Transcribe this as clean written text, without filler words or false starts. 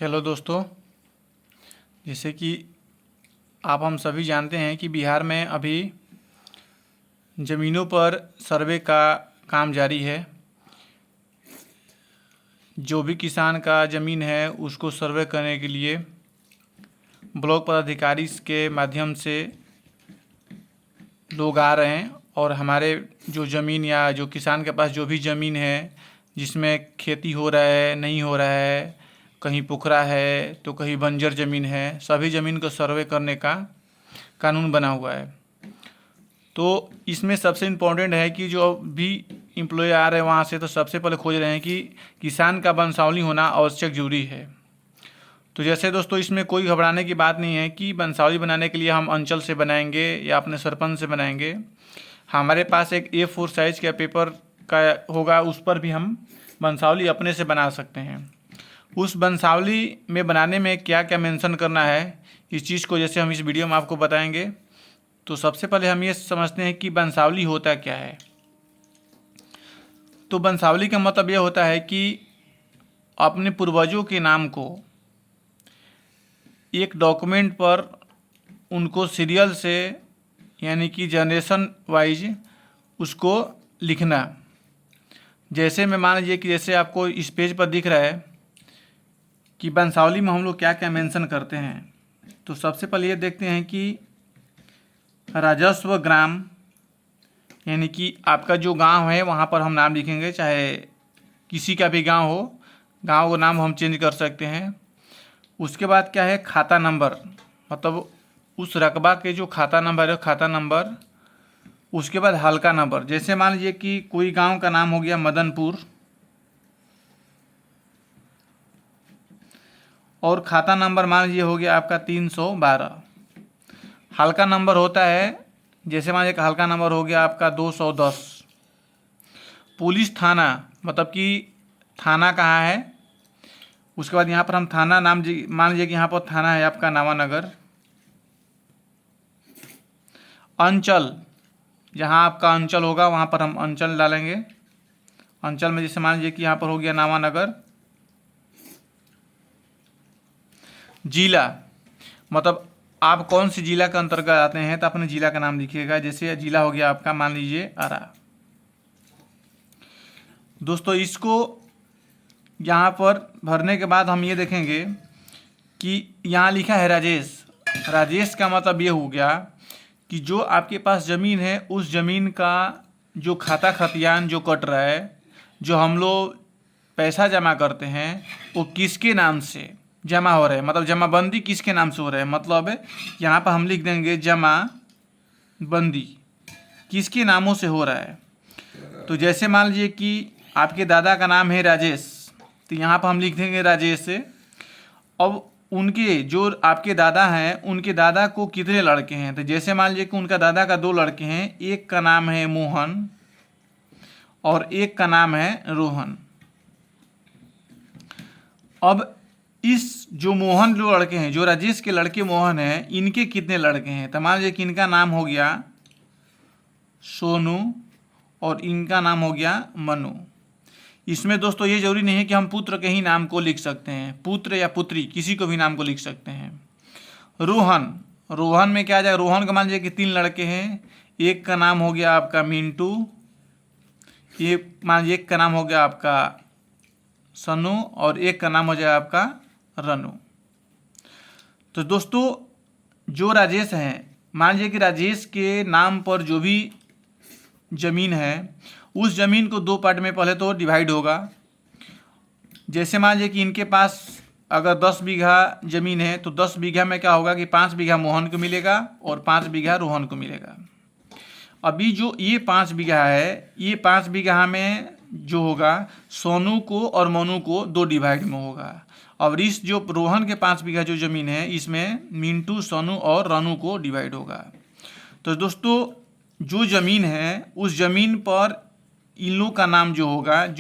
Hello दोस्तों, जैसे कि आप हम सभी जानते हैं कि बिहार में अभी ज़मीनों पर सर्वे का काम जारी है। जो भी किसान का ज़मीन है उसको सर्वे करने के लिए ब्लॉक पदाधिकारी के माध्यम से लोग आ रहे हैं और हमारे जो ज़मीन या जो किसान के पास जो भी ज़मीन है जिसमें खेती हो रहा है नहीं हो रहा है, कहीं पोखरा है तो कहीं बंजर ज़मीन है, सभी ज़मीन को सर्वे करने का कानून बना हुआ है। तो इसमें सबसे इम्पोर्टेंट है कि जो भी एम्प्लॉय आ रहे हैं वहाँ से तो सबसे पहले खोज रहे हैं कि किसान का वंशावली होना आवश्यक जरूरी है। तो जैसे दोस्तों इसमें कोई घबराने की बात नहीं है कि वंशावली बनाने के लिए हम अंचल से बनाएंगे या अपने सरपंच से बनाएंगे। हमारे पास एक A4 साइज़ का पेपर का होगा, उस पर भी हम वंशावली अपने से बना सकते हैं। उस वंशावली में बनाने में क्या क्या मेंशन करना है इस चीज़ को जैसे हम इस वीडियो में आपको बताएंगे। तो सबसे पहले हम ये समझते हैं कि वंशावली होता क्या है। तो वंशावली का मतलब ये होता है कि अपने पूर्वजों के नाम को एक डॉक्यूमेंट पर उनको सीरियल से यानी कि जनरेशन वाइज उसको लिखना। जैसे मैं मान लीजिए कि जैसे आपको इस पेज पर दिख रहा है कि वंशावली में हम लोग क्या क्या मेंशन करते हैं। तो सबसे पहले ये देखते हैं कि राजस्व ग्राम यानी कि आपका जो गांव है वहाँ पर हम नाम लिखेंगे, चाहे किसी का भी गांव हो, गांव का नाम हम चेंज कर सकते हैं। उसके बाद क्या है, खाता नंबर, मतलब उस रकबा के जो खाता नंबर है खाता नंबर। उसके बाद हल्का नंबर, जैसे मान लीजिए कि कोई गांव का नाम हो गया मदनपुर और खाता नंबर मान लीजिए हो गया आपका 312। हल्का नंबर होता है जैसे मान लीजिए हल्का नंबर हो गया आपका 210। पुलिस थाना मतलब कि थाना कहाँ है, उसके बाद यहाँ पर हम थाना नाम मान लीजिए कि यहाँ पर थाना है आपका नावानगर। अंचल, जहाँ आपका अंचल होगा वहाँ पर हम अंचल डालेंगे। अंचल में जैसे मान लीजिए कि यहाँ पर हो गया नावानगर। जिला मतलब आप कौन सी जिला के अंतर्गत आते हैं तो अपने जिला का नाम लिखिएगा। जैसे जिला हो गया आपका मान लीजिए आरा। दोस्तों इसको यहाँ पर भरने के बाद हम ये देखेंगे कि यहाँ लिखा है राजेश। राजेश का मतलब ये हो गया कि जो आपके पास ज़मीन है उस ज़मीन का जो खाता खतियान जो कट रहा है, जो हम लोग पैसा जमा करते हैं वो किसके नाम से जमा हो रहा है, मतलब जमाबंदी किसके नाम से हो रहा है। मतलब यहाँ पर हम लिख देंगे जमाबंदी किसके नामों से हो रहा है। तो जैसे मान लीजिए कि आपके दादा का नाम है राजेश, तो यहाँ पर हम लिख देंगे राजेश से। अब उनके जो आपके दादा हैं उनके दादा को कितने लड़के हैं, तो जैसे मान लीजिए कि उनका दादा का 2 लड़के हैं, एक का नाम है मोहन और एक का नाम है रोहन। अब इस जो मोहन जो लड़के हैं, जो राजेश के लड़के मोहन हैं, इनके कितने लड़के हैं, तो मान लीजिए कि इनका नाम हो गया सोनू और इनका नाम हो गया मनु। इसमें दोस्तों ये जरूरी नहीं है कि हम पुत्र के ही नाम को लिख सकते हैं, पुत्र या पुत्री किसी को भी नाम को लिख सकते हैं। रोहन, रोहन में क्या आ जाएगा, रोहन का मान लीजिए कि 3 लड़के हैं, एक का नाम हो गया आपका मिंटू, एक मान लीजिए एक का नाम हो गया आपका सनु और एक का नाम हो जाएगा आपका रनु। तो दोस्तों जो राजेश हैं, मान लीजिए कि राजेश के नाम पर जो भी ज़मीन है उस ज़मीन को 2 पार्ट में पहले तो डिवाइड होगा। जैसे मान लीजिए कि इनके पास अगर 10 बीघा ज़मीन है तो 10 बीघा में क्या होगा कि 5 बीघा मोहन को मिलेगा और 5 बीघा रोहन को मिलेगा। अभी जो ये 5 बीघा है, ये 5 बीघा में जो होगा सोनू को और मनु को 2 डिवाइड में होगा। और इस जो रोहन के 5 बीघा जो ज़मीन है इसमें मिंटू सोनू और रनु को डिवाइड होगा। तो दोस्तों जो ज़मीन है उस ज़मीन पर इन लोग का नाम जो होगा